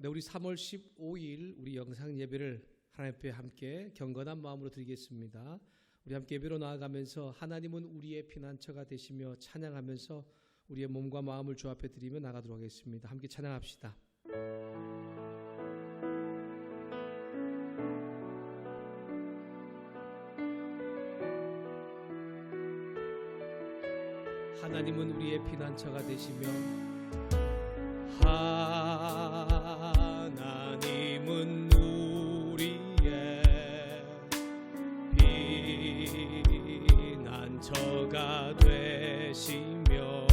네, 우리 3월 15일 우리 영상 예배를 하나님 앞에 함께 경건한 마음으로 드리겠습니다. 우리 함께 예배로 나아가면서 하나님은 우리의 피난처가 되시며 찬양하면서 우리의 몸과 마음을 주 앞에 드리며 나가도록 하겠습니다. 함께 찬양합시다. 하나님은 우리의 피난처가 되시며 하나님은 우리의 피난처가 되시며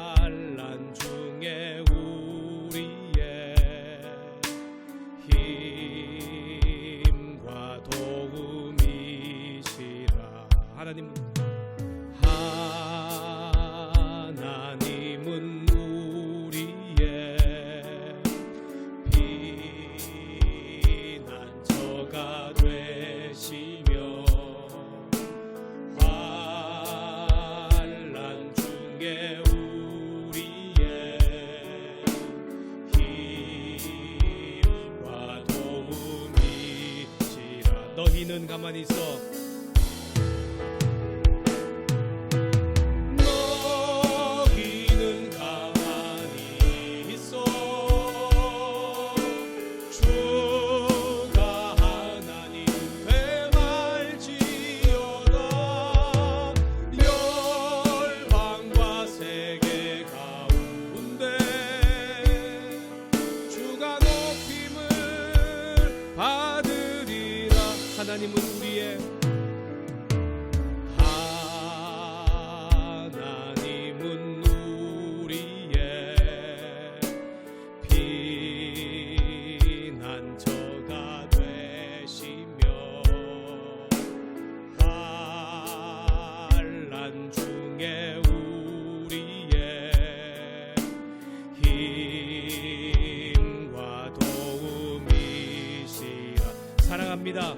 환난 중에 우리의 힘과 도움이시라. 하나님은 우리의 피난처가 되시며 환난 중에 우리의 힘과 도움이시라. 너희는 가만히 있어. 하나님은 우리의 피난처가 되시며 환난 중에 우리의 힘과 도움이시라. 사랑합니다.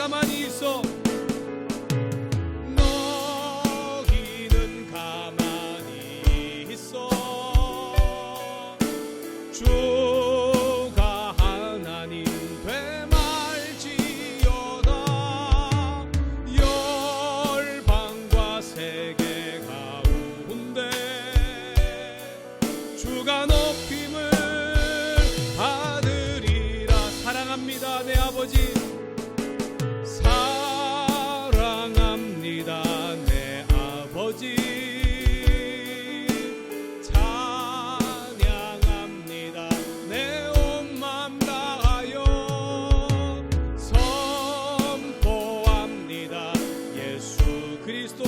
가만히 있어. 너희는 가만히 있어. 주가 하나님 되말지어다. 열방과 세계 가운데 주가 높임을 받으리라. 사랑합니다 내 아버지. 사랑합니다 내 아버지. 찬양합니다 내 온 맘 다하여. 선포합니다 예수 그리스도.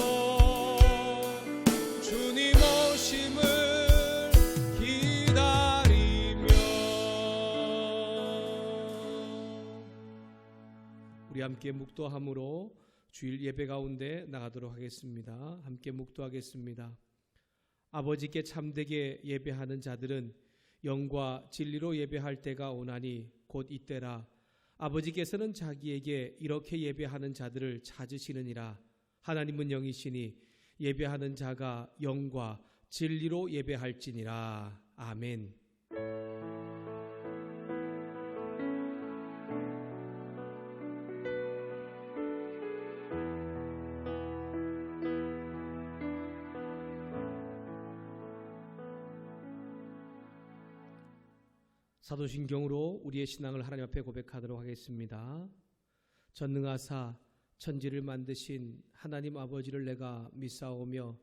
주님 오심을 기다리며. 우리 함께 묵도함으로 주일 예배 가운데 나가도록 하겠습니다. 함께 묵도하겠습니다. 아버지께 참되게 예배하는 자들은 영과 진리로 예배할 때가 오나니 곧 이때라. 아버지께서는 자기에게 이렇게 예배하는 자들을 찾으시느니라. 하나님은 영이시니 예배하는 자가 영과 진리로 예배할지니라. 아멘. 사도신경으로 우리의 신앙을 하나님 앞에 고백하도록 하겠습니다. 전능하사 천지를 만드신 하나님 아버지를 내가 믿사오며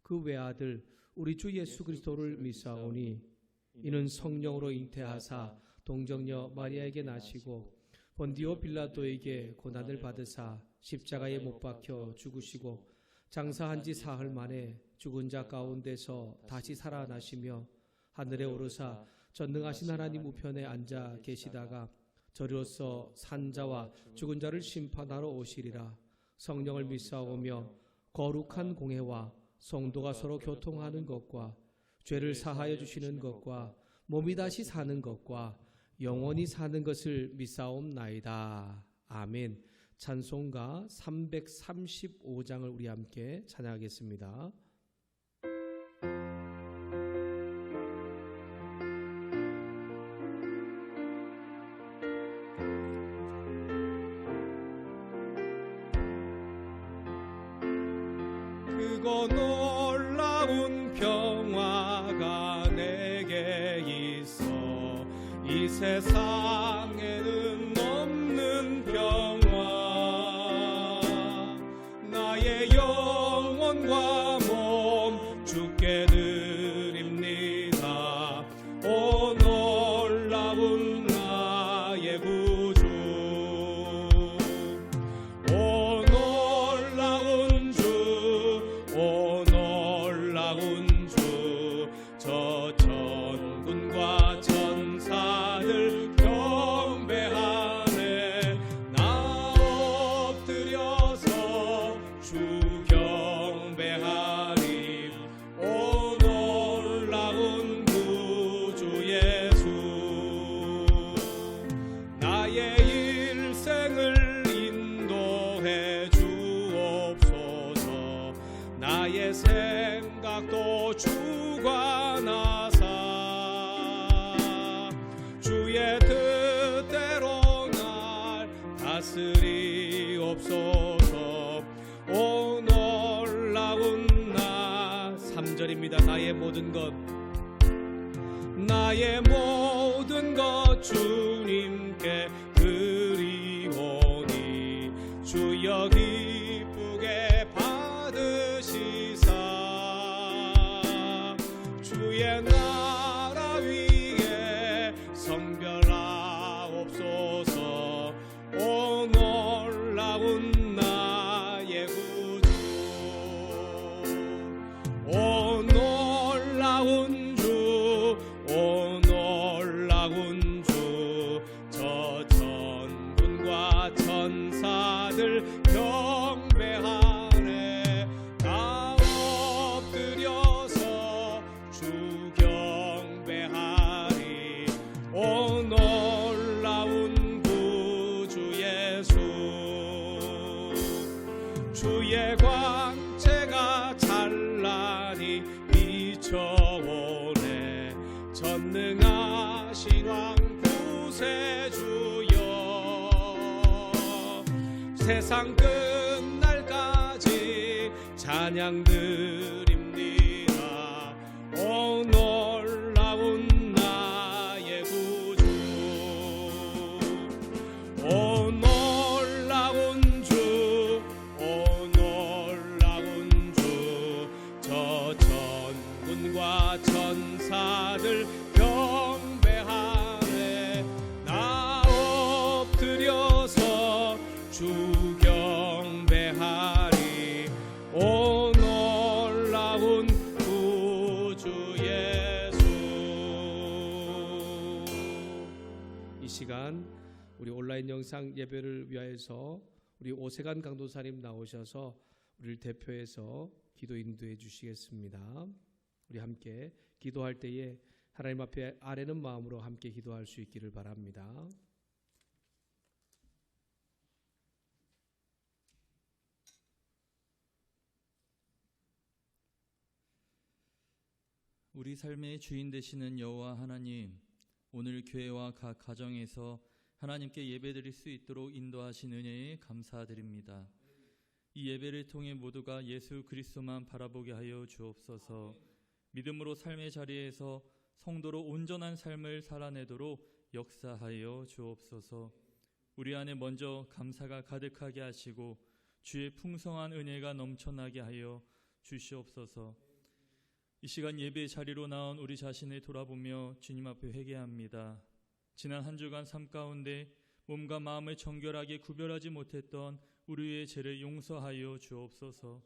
그 외아들 우리 주 예수 그리스도를 믿사오니 이는 성령으로 잉태하사 동정녀 마리아에게 나시고 본디오 빌라도에게 고난을 받으사 십자가에 못 박혀 죽으시고 장사한 지 사흘 만에 죽은 자 가운데서 다시 살아나시며 하늘에 오르사 전능하신 하나님 우편에 앉아 계시다가 저리로서 산자와 죽은 자를 심판하러 오시리라. 성령을 믿사오며 거룩한 공회와 성도가 서로 교통하는 것과 죄를 사하여 주시는 것과 몸이 다시 사는 것과 영원히 사는 것을 믿사옵나이다. 아멘. 찬송가 335장을 우리 함께 찬양하겠습니다. 크고 놀라운 평화가 내게 있어 이 세상에는 없는 평화 나의 영혼과 몸 주께 드립니다. 오 놀라운 나의 구주 오 놀라운 주 오 놀라운 주 저 천군과 천사들 경배하네 나 엎드려서 주 경배하리 오 놀라운 구주 예수 나의 일생을 인도해 주옵소서 나의 생각도 주관하사 주의 뜻대로 날 다스리옵소서 오 놀라운 나 3절입니다. 나의 모든 것 주님께 드리오니 주여 기쁘게 받으시사 주의 나라 위에 성별하옵소서 오 놀라운 나의 구주 오 놀라운 주 오 놀라운 주 저 천군과 천사들 경배하네 나 엎드려서 주 경배하리 오 놀라운 구주 예수 주의 광채가 찬란히 비춰오네 전능하신 왕 구세주여 세상 끝날까지 찬양 드립니다. 오 놀라운 나의 구주 오 놀라운 주 오 놀라운 주 저 천군과 천사들 경배하네 나 엎드려서 주 경배하리 오 놀라운 구주 예수. 이 시간 우리 온라인 영상 예배를 위하여서 우리 오세관 강도사님 나오셔서 우리를 대표해서 기도 인도해 주시겠습니다. 우리 함께 기도할 때에 하나님 앞에 아뢰는 마음으로 함께 기도할 수 있기를 바랍니다. 우리 삶의 주인 되시는 여호와 하나님, 오늘 교회와 각 가정에서 하나님께 예배드릴 수 있도록 인도하신 은혜에 감사드립니다. 이 예배를 통해 모두가 예수 그리스도만 바라보게 하여 주옵소서. 믿음으로 삶의 자리에서 성도로 온전한 삶을 살아내도록 역사하여 주옵소서. 우리 안에 먼저 감사가 가득하게 하시고 주의 풍성한 은혜가 넘쳐나게 하여 주시옵소서. 이 시간 예배 자리로 나온 우리 자신을 돌아보며 주님 앞에 회개합니다. 지난 한 주간 삶 가운데 몸과 마음을 정결하게 구별하지 못했던 우리의 죄를 용서하여 주옵소서.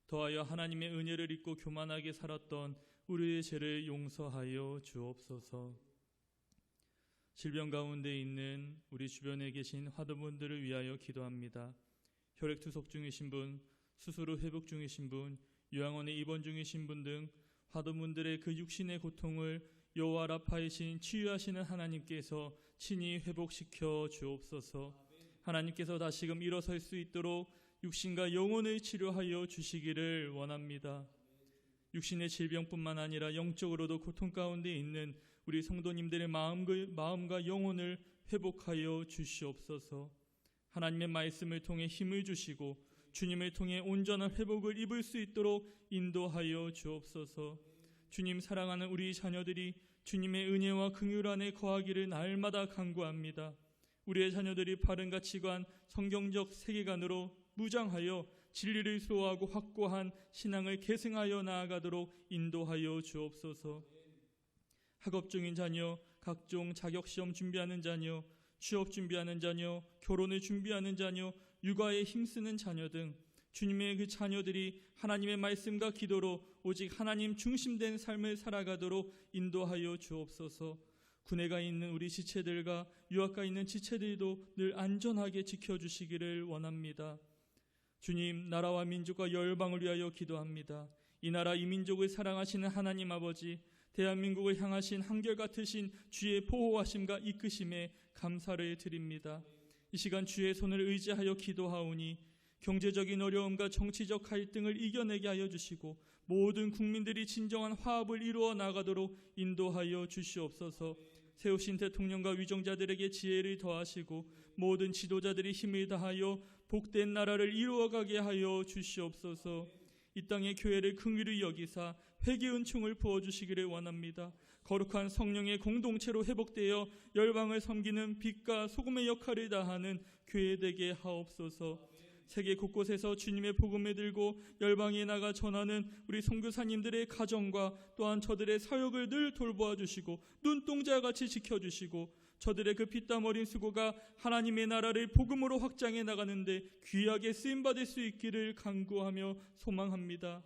더하여 하나님의 은혜를 잊고 교만하게 살았던 우리의 죄를 용서하여 주옵소서. 질병 가운데 있는 우리 주변에 계신 화도분들을 위하여 기도합니다. 혈액투석 중이신 분, 수술 후 회복 중이신 분, 요양원에 입원 중이신 분 등 화도분들의 그 육신의 고통을 여호와 라파이신 치유하시는 하나님께서 친히 회복시켜 주옵소서. 하나님께서 다시금 일어설 수 있도록 육신과 영혼을 치료하여 주시기를 원합니다. 육신의 질병뿐만 아니라 영적으로도 고통 가운데 있는 우리 성도님들의 마음과 영혼을 회복하여 주시옵소서. 하나님의 말씀을 통해 힘을 주시고 주님을 통해 온전한 회복을 입을 수 있도록 인도하여 주옵소서. 주님 사랑하는 우리 자녀들이 주님의 은혜와 긍휼 안에 거하기를 날마다 간구합니다. 우리의 자녀들이 바른 가치관, 성경적 세계관으로 무장하여 진리를 수호하고 확고한 신앙을 계승하여 나아가도록 인도하여 주옵소서. 학업 중인 자녀, 각종 자격시험 준비하는 자녀, 취업 준비하는 자녀, 결혼을 준비하는 자녀, 육아에 힘쓰는 자녀 등 주님의 그 자녀들이 하나님의 말씀과 기도로 오직 하나님 중심된 삶을 살아가도록 인도하여 주옵소서. 군에 가 있는 우리 지체들과 유학가 있는 지체들도 늘 안전하게 지켜주시기를 원합니다. 주님, 나라와 민족과 열방을 위하여 기도합니다. 이 나라 이 민족을 사랑하시는 하나님 아버지, 대한민국을 향하신 한결같으신 주의 보호하심과 이끄심에 감사를 드립니다. 이 시간 주의 손을 의지하여 기도하오니 경제적인 어려움과 정치적 갈등을 이겨내게 하여 주시고 모든 국민들이 진정한 화합을 이루어 나가도록 인도하여 주시옵소서. 세우신 대통령과 위정자들에게 지혜를 더하시고 모든 지도자들이 힘을 다하여 복된 나라를 이루어가게 하여 주시옵소서. 이 땅의 교회를 긍휼히 여기사 회개 은총을 부어주시기를 원합니다. 거룩한 성령의 공동체로 회복되어 열방을 섬기는 빛과 소금의 역할을 다하는 교회 되게 하옵소서. 세계 곳곳에서 주님의 복음을 들고 열방에 나가 전하는 우리 선교사님들의 가정과 또한 저들의 사역을 늘 돌보아 주시고 눈동자같이 지켜주시고 저들의 그 피땀 어린 수고가 하나님의 나라를 복음으로 확장해 나가는데 귀하게 쓰임받을 수 있기를 간구하며 소망합니다.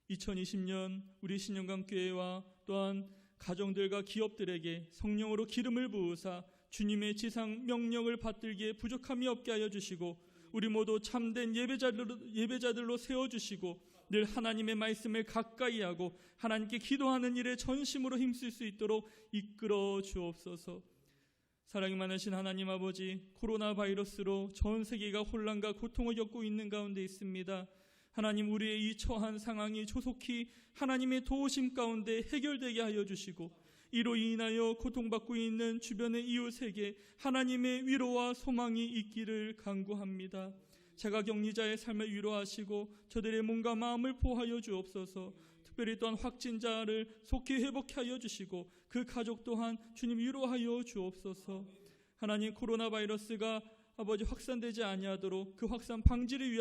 2020년 우리 신영강교회와 또한 가정들과 기업들에게 성령으로 기름을 부으사 주님의 지상 명령을 받들기에 부족함이 없게 하여 주시고 우리 모두 참된 예배자들로 세워주시고 늘 하나님의 말씀을 가까이 하고 하나님께 기도하는 일에 전심으로 힘쓸 수 있도록 이끌어 주옵소서. 사랑이 많으신 하나님 아버지, 코로나 바이러스로 전 세계가 혼란과 고통을 겪고 있는 가운데 있습니다. 하나님, 우리의 이 처한 상황이 조속히 하나님의 도우심 가운데 해결되게 하여 주시고 이로 인하여 고통받고 있는 주변의 이웃에게 하나님의 위로와 소망이 있기를 간구합니다. 자가격리자의 삶을 위로하시고 저들의 몸과 마음을 보호하여 주옵소서. 특별히 또한 확진자를 속히 회복케 하여 주시고 그 가족 또한 주님 위로하여 주옵소서. 하나님, 코로나 바이러스가 아버지 확산되지 아니하도록 그 확산 방지를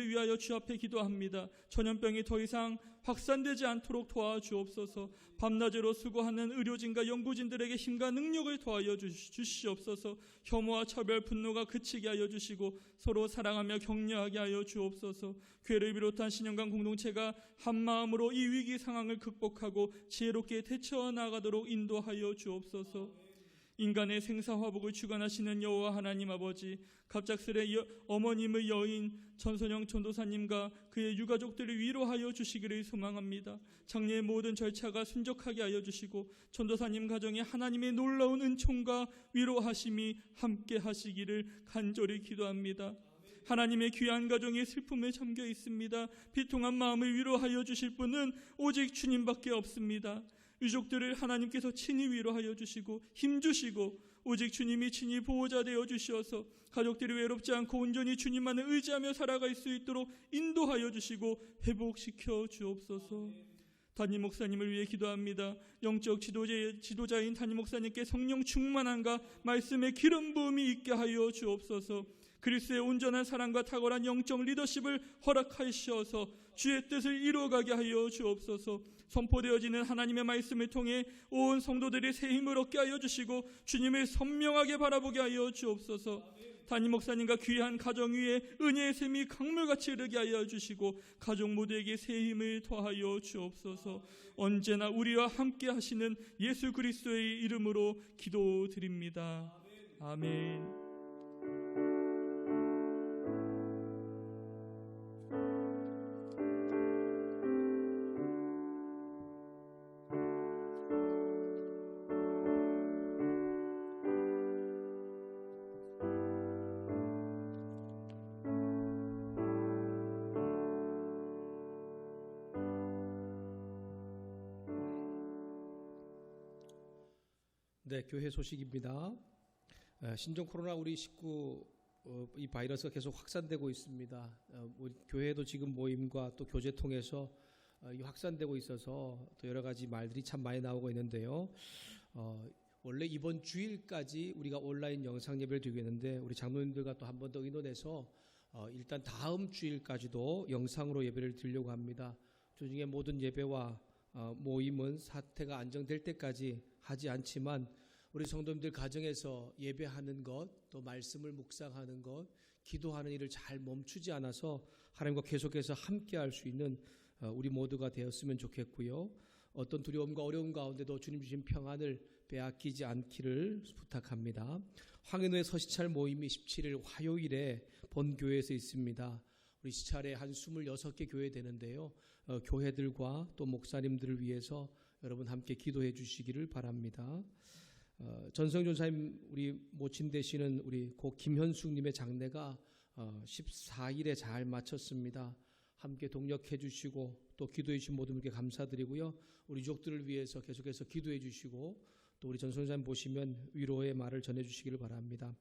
위하여 주 앞에 기도합니다. 전염병이 더 이상 확산되지 않도록 도와주옵소서. 밤낮으로 수고하는 의료진과 연구진들에게 힘과 능력을 더하여 주시옵소서. 혐오와 차별, 분노가 그치게 하여 주시고 서로 사랑하며 격려하게 하여 주옵소서. 교회를 비롯한 신영강 공동체가 한마음으로 이 위기 상황을 극복하고 지혜롭게 대처해 나가도록 인도하여 주옵소서. 인간의 생사화복을 주관하시는 여호와 하나님 아버지, 갑작스레 어머님의 여인 전선영 전도사님과 그의 유가족들을 위로하여 주시기를 소망합니다. 장례의 모든 절차가 순적하게 하여 주시고 전도사님 가정에 하나님의 놀라운 은총과 위로하심이 함께 하시기를 간절히 기도합니다. 하나님의 귀한 가정이 슬픔에 잠겨 있습니다. 비통한 마음을 위로하여 주실 분은 오직 주님밖에 없습니다. 유족들을 하나님께서 친히 위로하여 주시고 힘주시고 오직 주님이 친히 보호자 되어 주시어서 가족들이 외롭지 않고 온전히 주님만을 의지하며 살아갈 수 있도록 인도하여 주시고 회복시켜 주옵소서. 담임 목사님을 위해 기도합니다. 영적 지도자인 담임 목사님께 성령 충만함과 말씀의 기름 부음이 있게 하여 주옵소서. 그리스도의 온전한 사랑과 탁월한 영적 리더십을 허락하시어서 주의 뜻을 이루어가게 하여 주옵소서. 선포되어지는 하나님의 말씀을 통해 온 성도들이 새 힘을 얻게 하여 주시고 주님을 선명하게 바라보게 하여 주옵소서. 담임 목사님과 귀한 가정 위에 은혜의 샘이 강물같이 흐르게 하여 주시고 가족 모두에게 새 힘을 더하여 주옵소서. 언제나 우리와 함께 하시는 예수 그리스도의 이름으로 기도드립니다. 아멘. 네, 교회 소식입니다. 신종 코로나 우리 19 이 바이러스가 계속 확산되고 있습니다. 우리 교회도 지금 모임과 또 교제 통해서 확산되고 있어서 또 여러 가지 말들이 참 많이 나오고 있는데요. 원래 이번 주일까지 우리가 온라인 영상 예배를 드리겠는데 우리 장로님들과 또 한 번 더 의논해서 일단 다음 주일까지도 영상으로 예배를 드리려고 합니다. 주중에 모든 예배와 모임은 사태가 안정될 때까지 하지 않지만 우리 성도님들 가정에서 예배하는 것, 또 말씀을 묵상하는 것, 기도하는 일을 잘 멈추지 않아서 하나님과 계속해서 함께할 수 있는 우리 모두가 되었으면 좋겠고요. 어떤 두려움과 어려움 가운데도 주님 주신 평안을 빼앗기지 않기를 부탁합니다. 황인우의 서시찰 모임이 17일 화요일에 본교회에서 있습니다. 우리 시찰에 한 26개 교회 되는데요. 교회들과 또 목사님들을 위해서 여러분 함께 기도해 주시기를 바랍니다. 전성준 사님 우리 모친 되시는 우리 고 김현숙님의 장례가 14일에 잘 마쳤습니다. 함께 동력해 주시고 또 기도해 주신 모든 분께 감사드리고요. 우리 유족들을 위해서 계속해서 기도해 주시고 또 우리 전성준 사님 보시면 위로의 말을 전해 주시기를 바랍니다.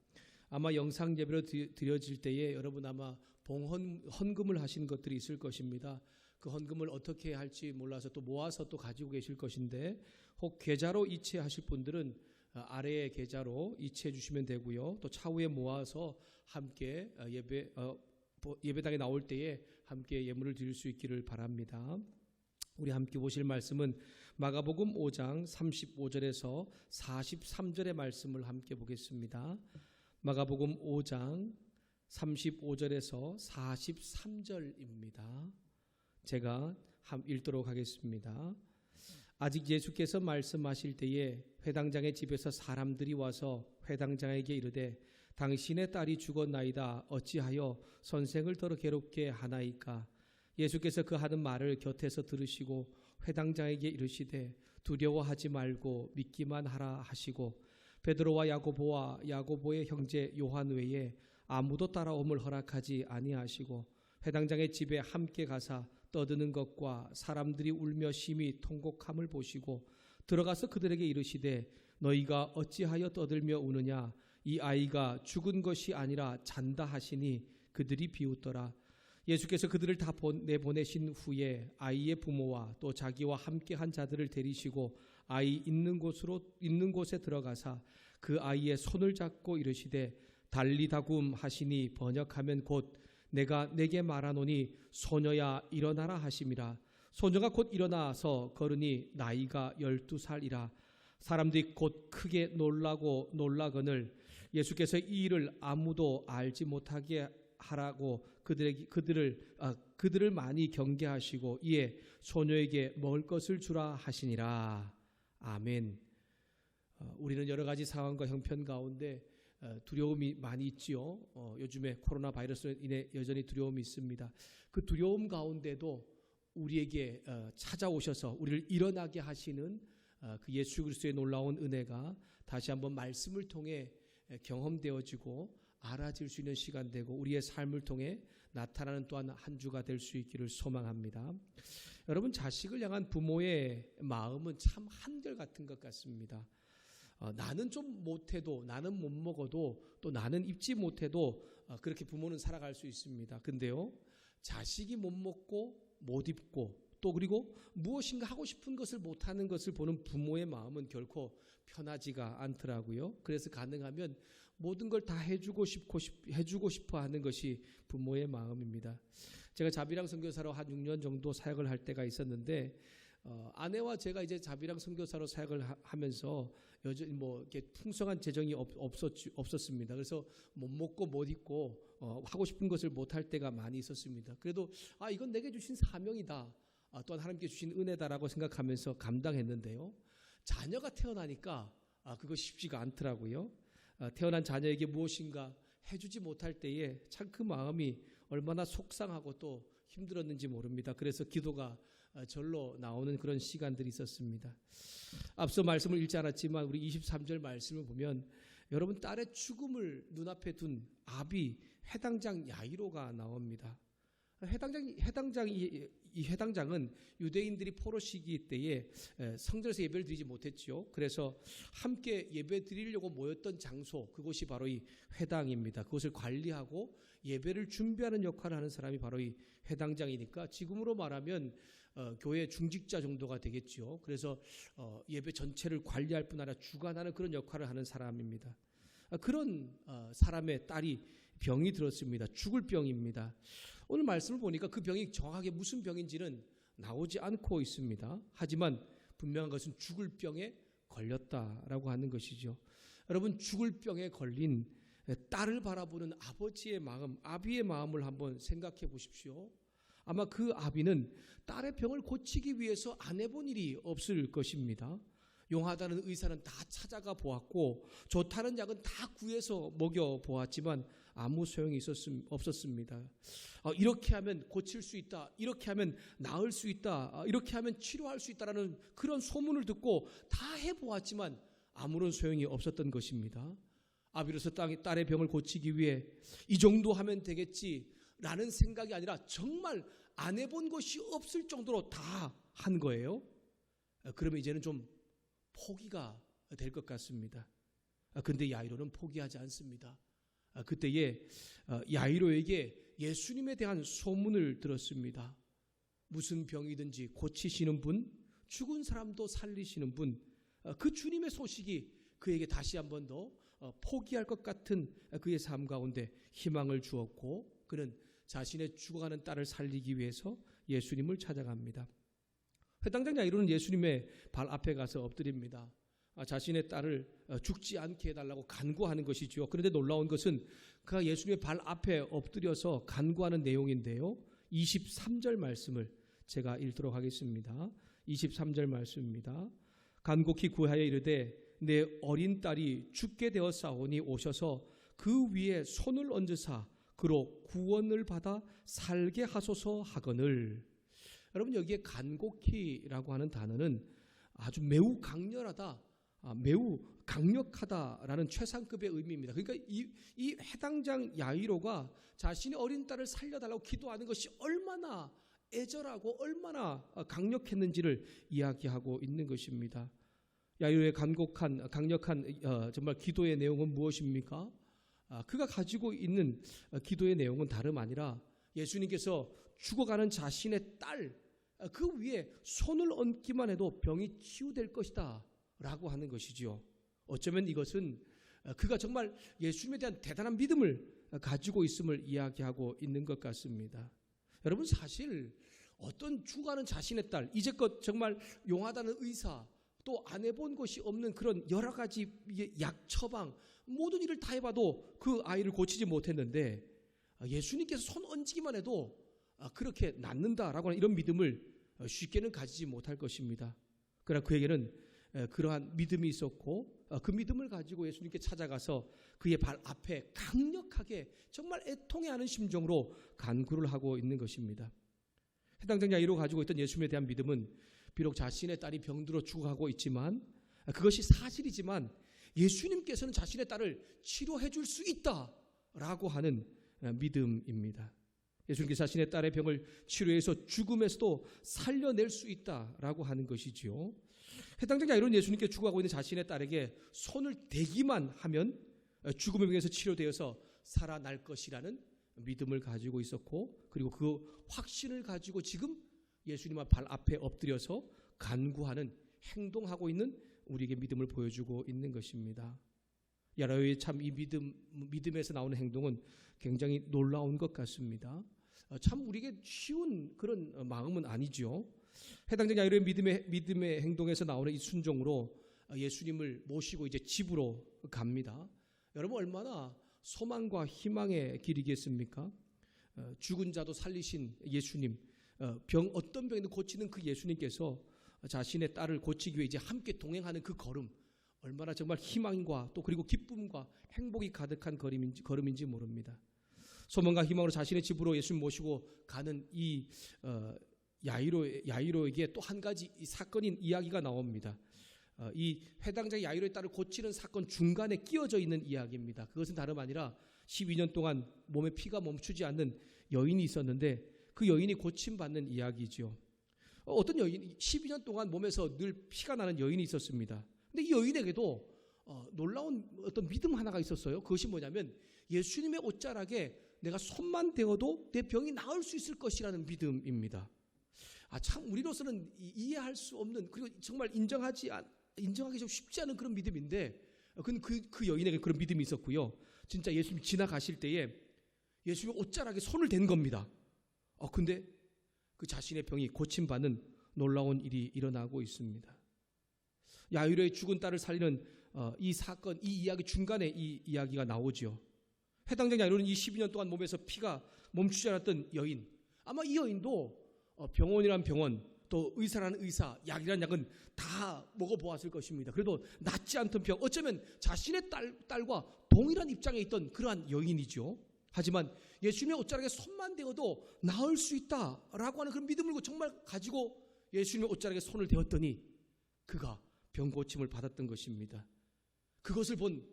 아마 영상 예배로 드려질 때에 여러분 아마 헌금을 하신 것들이 있을 것입니다. 그 헌금을 어떻게 할지 몰라서 또 모아서 또 가지고 계실 것인데 혹 계좌로 이체하실 분들은 아래의 계좌로 이체해 주시면 되고요. 또 차후에 모아서 함께 예배당에 나올 때에 함께 예물을 드릴 수 있기를 바랍니다. 우리 함께 보실 말씀은 마가복음 5장 35절에서 43절의 말씀을 함께 보겠습니다. 마가복음 5장 35절에서 43절입니다. 제가 읽도록 하겠습니다. 아직 예수께서 말씀하실 때에 회당장의 집에서 사람들이 와서 회당장에게 이르되 당신의 딸이 죽었나이다. 어찌하여 선생을 더러 괴롭게 하나이까? 예수께서 그 하는 말을 곁에서 들으시고 회당장에게 이르시되 두려워하지 말고 믿기만 하라 하시고 베드로와 야고보와 야고보의 형제 요한 외에 아무도 따라옴을 허락하지 아니하시고 회당장의 집에 함께 가사 떠드는 것과 사람들이 울며 심히 통곡함을 보시고 들어가서 그들에게 이르시되 너희가 어찌하여 떠들며 우느냐? 이 아이가 죽은 것이 아니라 잔다 하시니 그들이 비웃더라. 예수께서 그들을 다 내보내신 후에 아이의 부모와 또 자기와 함께한 자들을 데리시고 아이 있는 곳에 들어가사 그 아이의 손을 잡고 이르시되 달리다굼 하시니 번역하면 곧 내가 내게 말하노니 소녀야 일어나라 하심이라. 소녀가 곧 일어나서 걸으니 나이가 12살이라. 사람들이 곧 크게 놀라거늘 예수께서 이 일을 아무도 알지 못하게 하라고 그들을 많이 경계하시고 이에 소녀에게 먹을 것을 주라 하시니라. 아멘. 우리는 여러 가지 상황과 형편 가운데 두려움이 많이 있지요. 요즘에 코로나 바이러스로 인해 여전히 두려움이 있습니다. 그 두려움 가운데도 우리에게 찾아오셔서 우리를 일어나게 하시는 그 예수 그리스도의 놀라운 은혜가 다시 한번 말씀을 통해 경험되어지고 알아질 수 있는 시간 되고 우리의 삶을 통해 나타나는 또한 한 주가 될 수 있기를 소망합니다. 여러분, 자식을 향한 부모의 마음은 참 한결같은 것 같습니다. 나는 좀 못해도, 나는 못 먹어도, 또 나는 입지 못해도 그렇게 부모는 살아갈 수 있습니다. 근데요, 자식이 못 먹고 못 입고 또 그리고 무엇인가 하고 싶은 것을 못하는 것을 보는 부모의 마음은 결코 편하지가 않더라고요. 그래서 가능하면 모든 걸 다 해주고 싶어 하는 것이 부모의 마음입니다. 제가 자비랑 선교사로 한 6년 정도 사역을 할 때가 있었는데 아내와 제가 이제 자비랑 선교사로 사역을 하면서 여전히 뭐 이렇게 풍성한 재정이 없었습니다. 그래서 못 먹고 못 입고 하고 싶은 것을 못 할 때가 많이 있었습니다. 그래도 이건 내게 주신 사명이다. 또한 하나님께 주신 은혜다라고 생각하면서 감당했는데요. 자녀가 태어나니까 그거 쉽지가 않더라고요. 태어난 자녀에게 무엇인가 해주지 못할 때에 참 그 마음이 얼마나 속상하고 또 힘들었는지 모릅니다. 그래서 기도가 절로 나오는 그런 시간들이 있었습니다. 앞서 말씀을 읽지 않았지만 우리 23절 말씀을 보면 여러분 딸의 죽음을 눈앞에 둔 아비 회당장 야이로가 나옵니다. 이 회당장은 유대인들이 포로 시기 때에 성전에서 예배를 드리지 못했죠. 그래서 함께 예배 드리려고 모였던 장소, 그곳이 바로 이 회당입니다. 그것을 관리하고 예배를 준비하는 역할을 하는 사람이 바로 이 회당장이니까 지금으로 말하면 교회 중직자 정도가 되겠죠. 그래서 예배 전체를 관리할 뿐 아니라 주관하는 그런 역할을 하는 사람입니다. 그런 사람의 딸이 병이 들었습니다. 죽을 병입니다. 오늘 말씀을 보니까 그 병이 정확하게 무슨 병인지는 나오지 않고 있습니다. 하지만 분명한 것은 죽을 병에 걸렸다라고 하는 것이죠. 여러분, 죽을 병에 걸린 딸을 바라보는 아버지의 마음, 아비의 마음을 한번 생각해 보십시오. 아마 그 아비는 딸의 병을 고치기 위해서 안 해본 일이 없을 것입니다. 용하다는 의사는 다 찾아가 보았고 좋다는 약은 다 구해서 먹여 보았지만 아무 소용이 없었습니다. 이렇게 하면 고칠 수 있다, 이렇게 하면 나을 수 있다, 이렇게 하면 치료할 수 있다라는 그런 소문을 듣고 다 해보았지만 아무런 소용이 없었던 것입니다. 아비로서 딸의 병을 고치기 위해 이 정도 하면 되겠지라는 생각이 아니라 정말 안 해본 것이 없을 정도로 다 한 거예요. 그러면 이제는 좀 포기가 될 것 같습니다. 그런데 야이로는 포기하지 않습니다. 그때에 야이로에게 예수님에 대한 소문을 들었습니다. 무슨 병이든지 고치시는 분, 죽은 사람도 살리시는 분, 그 주님의 소식이 그에게 다시 한 번 더 포기할 것 같은 그의 삶 가운데 희망을 주었고 그는 자신의 죽어가는 딸을 살리기 위해서 예수님을 찾아갑니다. 회당장 야이로는 예수님의 발 앞에 가서 엎드립니다. 자신의 딸을 죽지 않게 해달라고 간구하는 것이죠. 그런데 놀라운 것은 그가 예수님의 발 앞에 엎드려서 간구하는 내용인데요. 23절 말씀을 제가 읽도록 하겠습니다. 23절 말씀입니다. 간곡히 구하여 이르되 내 어린 딸이 죽게 되었사오니 오셔서 그 위에 손을 얹으사 그로 구원을 받아 살게 하소서 하거늘. 여러분, 여기에 간곡히라고 하는 단어는 아주 매우 강렬하다, 매우 강력하다라는 최상급의 의미입니다. 그러니까 이 해당장 야이로가 자신의 어린 딸을 살려달라고 기도하는 것이 얼마나 애절하고 얼마나 강력했는지를 이야기하고 있는 것입니다. 야이로의 간곡한 강력한 정말 기도의 내용은 무엇입니까? 그가 가지고 있는 기도의 내용은 다름 아니라 예수님께서 죽어가는 자신의 딸, 그 위에 손을 얹기만 해도 병이 치유될 것이다 라고 하는 것이지요. 어쩌면 이것은 그가 정말 예수님에 대한 대단한 믿음을 가지고 있음을 이야기하고 있는 것 같습니다. 여러분, 사실 어떤 죽어가는 자신의 딸, 이제껏 정말 용하다는 의사, 또 안 해본 것이 없는 그런 여러 가지 약 처방, 모든 일을 다 해봐도 그 아이를 고치지 못했는데 예수님께서 손 얹기만 해도 그렇게 낫는다라고 하는 이런 믿음을 쉽게는 가지지 못할 것입니다. 그러나 그에게는 그러한 믿음이 있었고 그 믿음을 가지고 예수님께 찾아가서 그의 발 앞에 강력하게 정말 애통해하는 심정으로 간구를 하고 있는 것입니다. 해당장 야이로 가지고 있던 예수님에 대한 믿음은 비록 자신의 딸이 병들어 죽어가고 있지만 그것이 사실이지만 예수님께서는 자신의 딸을 치료해 줄 수 있다라고 하는 믿음입니다. 예수님께서 자신의 딸의 병을 치료해서 죽음에서도 살려낼 수 있다라고 하는 것이지요. 해당장 야이로는 예수님께 죽어가고 있는 자신의 딸에게 손을 대기만 하면 죽음의 병에서 치료되어서 살아날 것이라는 믿음을 가지고 있었고 그리고 그 확신을 가지고 지금 예수님 발 앞에 엎드려서 간구하는 행동하고 있는 우리에게 믿음을 보여주고 있는 것입니다. 야이로의 참 이 믿음에서 나오는 행동은 굉장히 놀라운 것 같습니다. 참 우리에게 쉬운 그런 마음은 아니죠. 해당적 야이로의 믿음의 행동에서 나오는 이 순종으로 예수님을 모시고 이제 집으로 갑니다. 여러분 얼마나 소망과 희망의 길이겠습니까? 죽은 자도 살리신 예수님, 어떤 병이든 고치는 그 예수님께서 자신의 딸을 고치기 위해 이제 함께 동행하는 그 걸음, 얼마나 정말 희망과 또 그리고 기쁨과 행복이 가득한 걸음인지 모릅니다. 소망과 희망으로 자신의 집으로 예수님 모시고 가는 이 야이로에게 또 한 가지 이 사건인 이야기가 나옵니다. 이 회당장 야이로의 딸을 고치는 사건 중간에 끼어져 있는 이야기입니다. 그것은 다름 아니라 12년 동안 몸에 피가 멈추지 않는 여인이 있었는데 그 여인이 고침받는 이야기죠. 어떤 여인, 12년 동안 몸에서 늘 피가 나는 여인이 있었습니다. 근데 이 여인에게도 놀라운 어떤 믿음 하나가 있었어요. 그것이 뭐냐면 예수님의 옷자락에 내가 손만 대어도 내 병이 나을 수 있을 것이라는 믿음입니다. 참 우리로서는 이해할 수 없는, 그리고 정말 인정하기 좀 쉽지 않은 그런 믿음인데 그 여인에게 그런 믿음이 있었고요. 진짜 예수님이 지나가실 때에 예수님의 옷자락에 손을 댄 겁니다. 근데 그 자신의 병이 고침받는 놀라운 일이 일어나고 있습니다. 야이로의 죽은 딸을 살리는 이 사건, 이 이야기 중간에 이 이야기가 나오죠. 해당장 야이로는 이 12년 동안 몸에서 피가 멈추지 않았던 여인, 아마 이 여인도 병원이란 병원, 또 의사라는 의사, 약이라는 약은 다 먹어보았을 것입니다. 그래도 낫지 않던 병, 어쩌면 자신의 딸과 동일한 입장에 있던 그러한 여인이죠. 하지만 예수님의 옷자락에 손만 대어도 나을 수 있다라고 하는 그런 믿음을 정말 가지고 예수님의 옷자락에 손을 대었더니 그가 병 고침을 받았던 것입니다. 그것을 본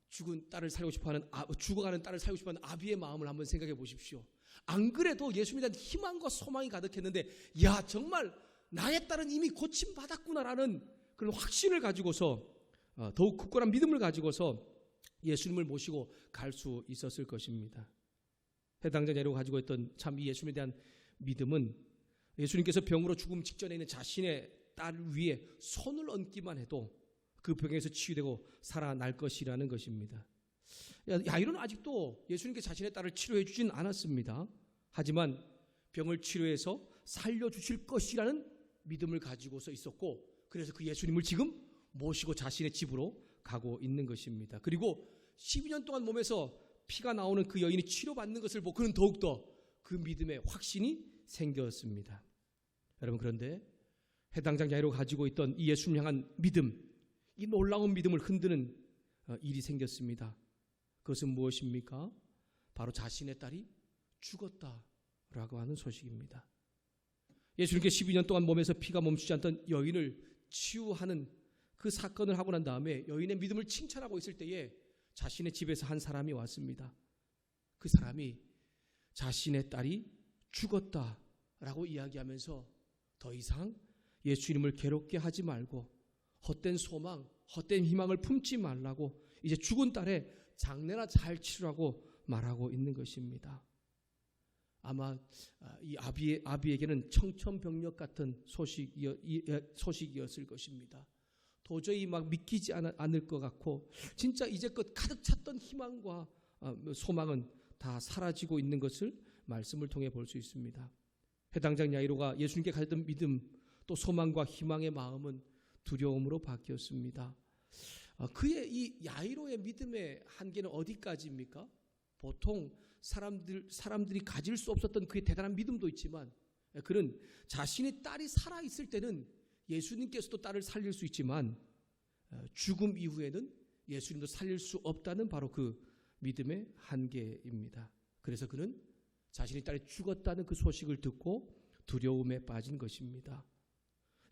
죽어가는 딸을 살리고 싶어하는 아비의 마음을 한번 생각해 보십시오. 안 그래도 예수님에 대한 희망과 소망이 가득했는데, 정말 나의 딸은 이미 고침받았구나라는 그런 확신을 가지고서 더욱 굳건한 믿음을 가지고서 예수님을 모시고 갈 수 있었을 것입니다. 해당자 야이로가 가지고 있던 참 이 예수님에 대한 믿음은 예수님께서 병으로 죽음 직전에 있는 자신의 딸 위에 손을 얹기만 해도 그 병에서 치유되고 살아날 것이라는 것입니다. 야이로는 아직도 예수님께 자신의 딸을 치료해 주진 않았습니다. 하지만 병을 치료해서 살려주실 것이라는 믿음을 가지고서 있었고, 그래서 그 예수님을 지금 모시고 자신의 집으로 가고 있는 것입니다. 그리고 12년 동안 몸에서 피가 나오는 그 여인이 치료받는 것을 보고 그는 더욱더 그 믿음에 확신이 생겼습니다. 여러분, 그런데 해당장 야이로가 가지고 있던 이 예수님 향한 믿음, 이 놀라운 믿음을 흔드는 일이 생겼습니다. 그것은 무엇입니까? 바로 자신의 딸이 죽었다라고 하는 소식입니다. 예수님께 12년 동안 몸에서 피가 멈추지 않던 여인을 치유하는 그 사건을 하고 난 다음에 여인의 믿음을 칭찬하고 있을 때에 자신의 집에서 한 사람이 왔습니다. 그 사람이 자신의 딸이 죽었다라고 이야기하면서 더 이상 예수님을 괴롭게 하지 말고 헛된 소망, 헛된 희망을 품지 말라고 이제 죽은 딸의 장례나 잘 치르라고 말하고 있는 것입니다. 아마 이 아비에게는 청천벽력 같은 소식이었을 것입니다. 도저히 믿기지 않을 것 같고, 진짜 이제껏 가득 찼던 희망과 소망은 다 사라지고 있는 것을 말씀을 통해 볼 수 있습니다. 해당장 야이로가 예수님께 가졌던 믿음, 또 소망과 희망의 마음은 두려움으로 바뀌었습니다. 그의 이 야이로의 믿음의 한계는 어디까지입니까? 보통 사람들이 가질 수 없었던 그의 대단한 믿음도 있지만, 그는 자신의 딸이 살아있을 때는 예수님께서도 딸을 살릴 수 있지만 죽음 이후에는 예수님도 살릴 수 없다는 바로 그 믿음의 한계입니다. 그래서 그는 자신의 딸이 죽었다는 그 소식을 듣고 두려움에 빠진 것입니다.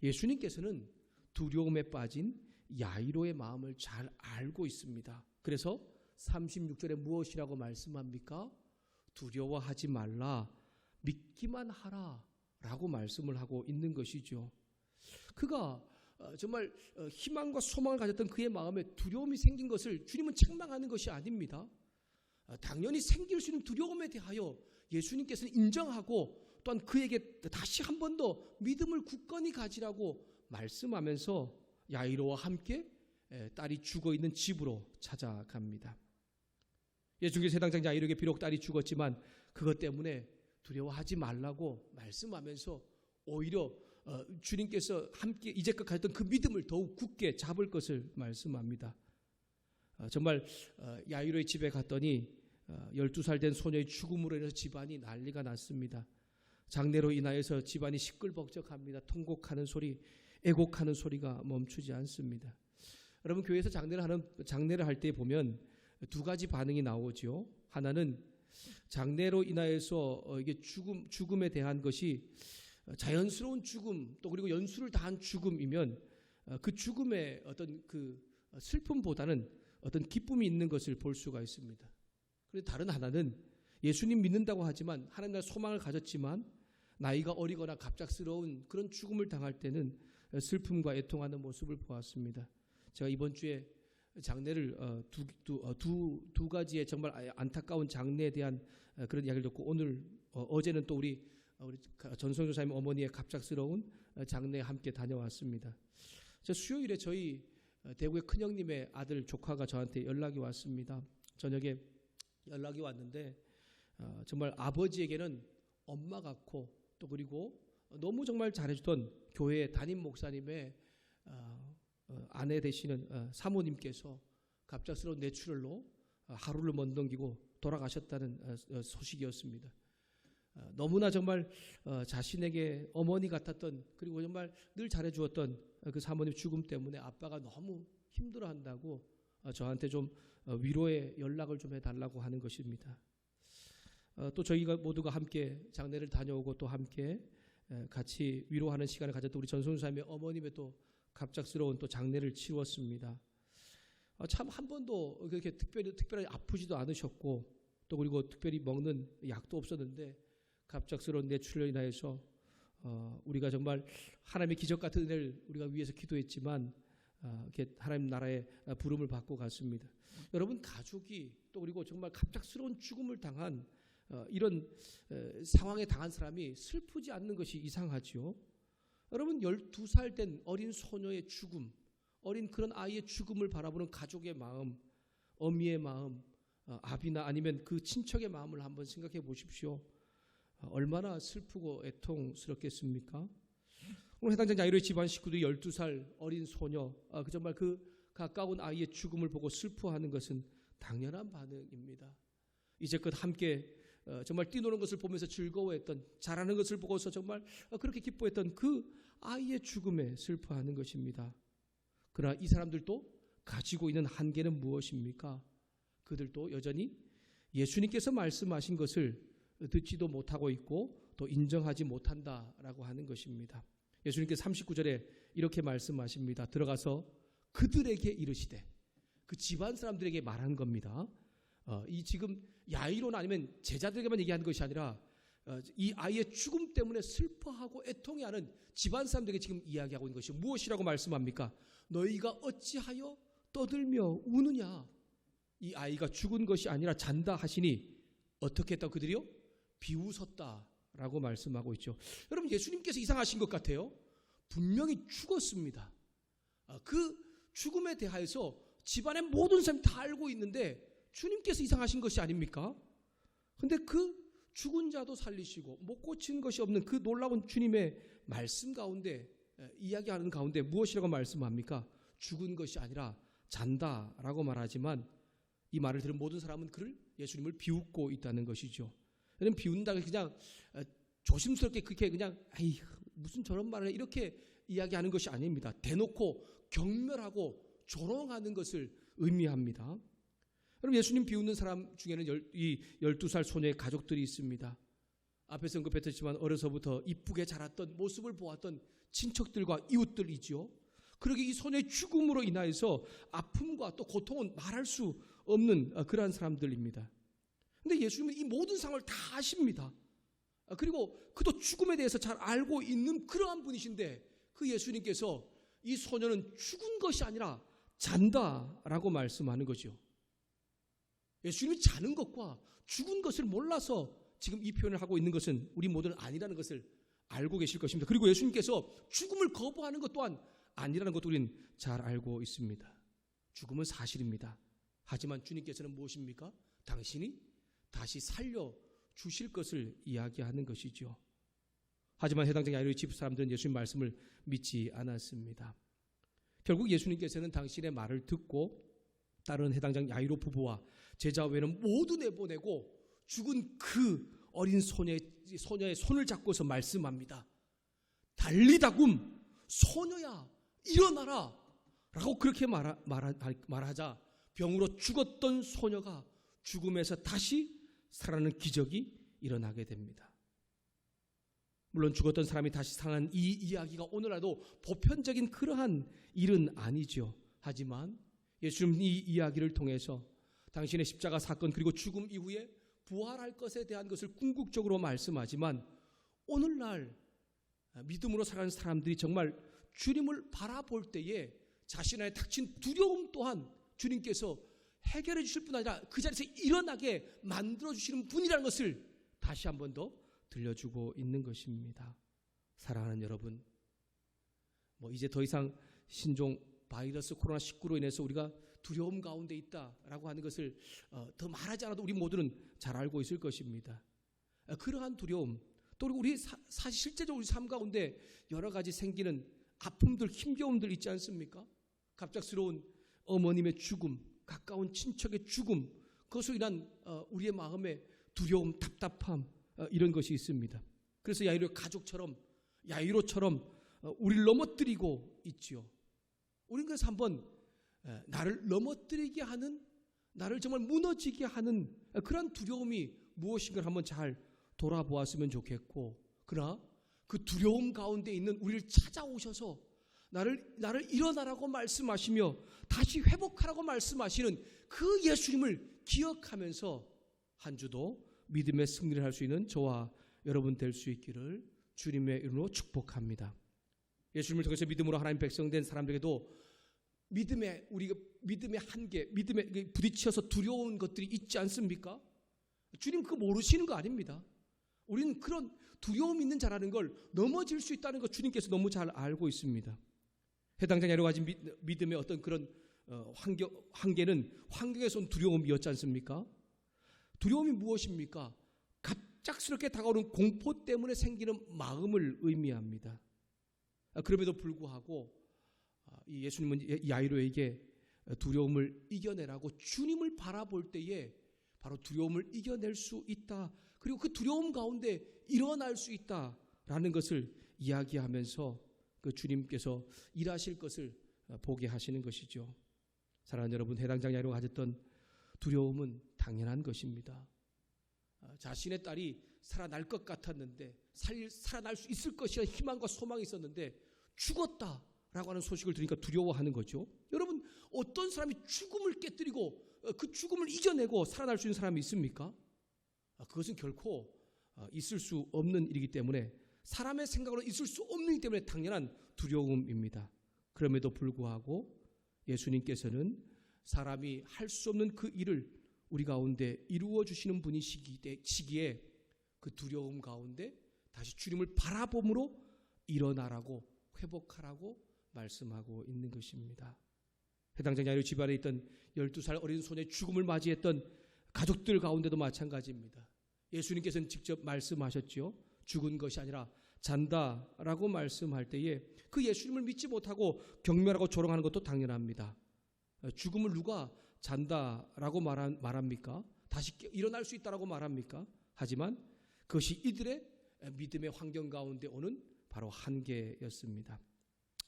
예수님께서는 두려움에 빠진 야이로의 마음을 잘 알고 있습니다. 그래서 36절에 무엇이라고 말씀합니까? 두려워하지 말라, 믿기만 하라 라고 말씀을 하고 있는 것이죠. 그가 정말 희망과 소망을 가졌던 그의 마음에 두려움이 생긴 것을 주님은 책망하는 것이 아닙니다. 당연히 생길 수 있는 두려움에 대하여 예수님께서는 인정하고 또한 그에게 다시 한 번 더 믿음을 굳건히 가지라고 말씀하면서 야이로와 함께 딸이 죽어있는 집으로 찾아갑니다. 예수님께서 해당장 야이로에게 비록 딸이 죽었지만 그것 때문에 두려워하지 말라고 말씀하면서 오히려 주님께서 함께 이제껏 가졌던 그 믿음을 더욱 굳게 잡을 것을 말씀합니다. 정말 야이로의 집에 갔더니 12살 된 소녀의 죽음으로 인해서 집안이 난리가 났습니다. 장례로 인하여서 집안이 시끌벅적합니다. 통곡하는 소리, 애곡하는 소리가 멈추지 않습니다. 여러분, 교회에서 장례를 할 때 보면 두 가지 반응이 나오죠. 하나는 장례로 인하여서 이게 죽음에 대한 것이 자연스러운 죽음, 또 그리고 연수를 다한 죽음이면 그 죽음의 어떤 그 슬픔보다는 어떤 기쁨이 있는 것을 볼 수가 있습니다. 그런데 다른 하나는 예수님 믿는다고 하지만 하나님 나라 소망을 가졌지만 나이가 어리거나 갑작스러운 그런 죽음을 당할 때는 슬픔과 애통하는 모습을 보았습니다. 제가 이번 주에 장례를 두 가지의 정말 안타까운 장례에 대한 그런 이야기를 듣고 어제는 또 우리 전성조 사님 어머니의 갑작스러운 장례에 함께 다녀왔습니다. 수요일에 저희 대구의 큰형님의 아들 조카가 저한테 연락이 왔습니다. 저녁에 연락이 왔는데 정말 아버지에게는 엄마 같고 또 그리고 너무 정말 잘해주던 교회 담임 목사님의 아내 되시는 사모님께서 갑작스러운 뇌출혈로 하루를 못 넘기고 돌아가셨다는 소식이었습니다. 너무나 정말 자신에게 어머니 같았던 그리고 정말 늘 잘해주었던 그 사모님 죽음 때문에 아빠가 너무 힘들어한다고 저한테 좀 위로의 연락을 좀 해달라고 하는 것입니다. 또 저희가 모두가 함께 장례를 다녀오고 또 함께 같이 위로하는 시간을 가졌던 우리 전선사님의 어머님의 또 갑작스러운 또 장례를 치루었습니다. 참 한 번도 그렇게 특별히 아프지도 않으셨고 또 그리고 특별히 먹는 약도 없었는데 갑작스러운 뇌출혈로 인하여서 우리가 정말 하나님의 기적 같은 은혜를 우리가 위해서 기도했지만 이렇게 하나님 나라의 부름을 받고 갔습니다. 여러분, 가족이 또 그리고 정말 갑작스러운 죽음을 당한 이런 상황에 당한 사람이 슬프지 않는 것이 이상하지요. 여러분, 12살 된 어린 소녀의 죽음, 어린 그런 아이의 죽음을 바라보는 가족의 마음, 어미의 마음, 아비나 아니면 그 친척의 마음을 한번 생각해 보십시오. 얼마나 슬프고 애통스럽겠습니까? 오늘 해당 야이로의 집안 식구들이 12살 어린 소녀, 정말 그 가까운 아이의 죽음을 보고 슬퍼하는 것은 당연한 반응입니다. 이제껏 함께 정말 뛰노는 것을 보면서 즐거워했던, 잘하는 것을 보고서 정말 그렇게 기뻐했던 그 아이의 죽음에 슬퍼하는 것입니다. 그러나 이 사람들도 가지고 있는 한계는 무엇입니까? 그들도 여전히 예수님께서 말씀하신 것을 듣지도 못하고 있고 또 인정하지 못한다라고 하는 것입니다. 예수님께서 39절에 이렇게 말씀하십니다. 들어가서 그들에게 이르시되, 그 집안 사람들에게 말한 겁니다. 이 지금 야이로나 아니면 제자들에게만 얘기하는 것이 아니라 이 아이의 죽음 때문에 슬퍼하고 애통해하는 집안 사람들에게 지금 이야기하고 있는 것이 무엇이라고 말씀합니까? 너희가 어찌하여 떠들며 우느냐? 이 아이가 죽은 것이 아니라 잔다 하시니 어떻게 했다고 그들이요? 비웃었다라고 말씀하고 있죠. 여러분, 예수님께서 이상하신 것 같아요. 분명히 죽었습니다. 그 죽음에 대하여서 집안의 모든 사람이 다 알고 있는데 주님께서 이상하신 것이 아닙니까? 근데 그 죽은 자도 살리시고 못 고친 것이 없는 그 놀라운 주님의 말씀 가운데, 이야기하는 가운데 무엇이라고 말씀합니까? 죽은 것이 아니라 잔다라고 말하지만 이 말을 들은 모든 사람은 그를, 예수님을 비웃고 있다는 것이죠. 여러분, 비운다고 그냥 조심스럽게 그렇게 그냥 에이 무슨 저런 말을 해 이렇게 이야기하는 것이 아닙니다. 대놓고 경멸하고 조롱하는 것을 의미합니다. 여러분, 예수님 비웃는 사람 중에는 이 12살 소녀의 가족들이 있습니다. 앞에서 언급했지만 어려서부터 이쁘게 자랐던 모습을 보았던 친척들과 이웃들이죠. 그러게 이 소녀의 죽음으로 인하여서 아픔과 또 고통은 말할 수 없는 그러한 사람들입니다. 그런데 예수님은 이 모든 상황을 다 아십니다. 그리고 그도 죽음에 대해서 잘 알고 있는 그러한 분이신데 그 예수님께서 이 소녀는 죽은 것이 아니라 잔다라고 말씀하는 거죠. 예수님이 자는 것과 죽은 것을 몰라서 지금 이 표현을 하고 있는 것은 우리 모두는 아니라는 것을 알고 계실 것입니다. 그리고 예수님께서 죽음을 거부하는 것 또한 아니라는 것도 우리는 잘 알고 있습니다. 죽음은 사실입니다. 하지만 주님께서는 무엇입니까? 당신이 다시 살려 주실 것을 이야기하는 것이죠. 하지만 해당장 야이로의 집 사람들은 예수님 말씀을 믿지 않았습니다. 결국 예수님께서는 당신의 말을 듣고 다른 해당장 야이로 부부와 제자 외에는 모두 내보내고 죽은 그 어린 소녀의 손을 잡고서 말씀합니다. 달리다굼, 소녀야 일어나라 라고 그렇게 말하자 병으로 죽었던 소녀가 죽음에서 다시 살아나는 기적이 일어나게 됩니다. 물론 죽었던 사람이 다시 살아난 이 이야기가 오늘날도 보편적인 그러한 일은 아니죠. 하지만 예수님 이 이야기를 통해서 당신의 십자가 사건 그리고 죽음 이후에 부활할 것에 대한 것을 궁극적으로 말씀하지만 오늘날 믿음으로 살아가는 사람들이 정말 주님을 바라볼 때에 자신 안에 닥친 두려움 또한 주님께서 해결해 주실 뿐 아니라 그 자리에서 일어나게 만들어 주시는 분이라는 것을 다시 한 번 더 들려주고 있는 것입니다. 사랑하는 여러분, 이제 더 이상 신종 바이러스 코로나19로 인해서 우리가 두려움 가운데 있다라고 하는 것을 더 말하지 않아도 우리 모두는 잘 알고 있을 것입니다. 그러한 두려움, 또 우리 사실 실제적으로 우리 삶 가운데 여러 가지 생기는 아픔들, 힘겨움들 있지 않습니까? 갑작스러운 어머님의 죽음, 가까운 친척의 죽음, 그것으로 인한 우리의 마음의 두려움, 답답함, 이런 것이 있습니다. 그래서 야이로처럼 우리를 넘어뜨리고 있지요. 우리는 그래서 한번 나를 넘어뜨리게 하는, 나를 정말 무너지게 하는 그런 두려움이 무엇인가를 한번 잘 돌아보았으면 좋겠고, 그러나 그 두려움 가운데 있는 우리를 찾아오셔서 나를 일어나라고 말씀하시며 다시 회복하라고 말씀하시는 그 예수님을 기억하면서 한 주도 믿음의 승리를 할 수 있는 저와 여러분 될 수 있기를 주님의 이름으로 축복합니다. 예수님을 통해서 믿음으로 하나님 백성된 사람들에게도 우리가 믿음의 한계, 믿음에 부딪혀서 두려운 것들이 있지 않습니까? 주님 그거 모르시는 거 아닙니다. 우리는 그런 두려움 있는 자라는 걸 넘어질 수 있다는 것 주님께서 너무 잘 알고 있습니다. 해당장 여러 가지 믿음의 어떤 그런 한계는 환경에서 온 두려움이었지 않습니까? 두려움이 무엇입니까? 갑작스럽게 다가오는 공포 때문에 생기는 마음을 의미합니다. 그럼에도 불구하고 이 예수님은 야이로에게 두려움을 이겨내라고 주님을 바라볼 때에 바로 두려움을 이겨낼 수 있다. 그리고 그 두려움 가운데 일어날 수 있다라는 것을 이야기하면서 그 주님께서 일하실 것을 보게 하시는 것이죠. 사랑하는 여러분, 해당장 야이로가 가졌던 두려움은 당연한 것입니다. 자신의 딸이 살아날 것 같았는데, 살아날 수 있을 것이라는 희망과 소망이 있었는데 죽었다라고 하는 소식을 들으니까 두려워하는 거죠. 여러분, 어떤 사람이 죽음을 깨뜨리고 그 죽음을 이겨내고 살아날 수 있는 사람이 있습니까? 그것은 결코 있을 수 없는 일이기 때문에, 사람의 생각으로 있을 수 없는 일이기 때문에 당연한 두려움입니다. 그럼에도 불구하고 예수님께서는 사람이 할 수 없는 그 일을 우리 가운데 이루어 주시는 분이시기에 그 두려움 가운데 다시 주님을 바라봄으로 일어나라고, 회복하라고 말씀하고 있는 것입니다. 해당장 야이로 집안에 있던 12살 어린 소녀의 죽음을 맞이했던 가족들 가운데도 마찬가지입니다. 예수님께서는 직접 말씀하셨죠. 죽은 것이 아니라 잔다라고 말씀할 때에 그 예수님을 믿지 못하고 경멸하고 조롱하는 것도 당연합니다. 죽음을 누가 잔다라고 말합니까? 다시 일어날 수 있다라고 말합니까? 하지만 그것이 이들의 믿음의 환경 가운데 오는 바로 한계였습니다.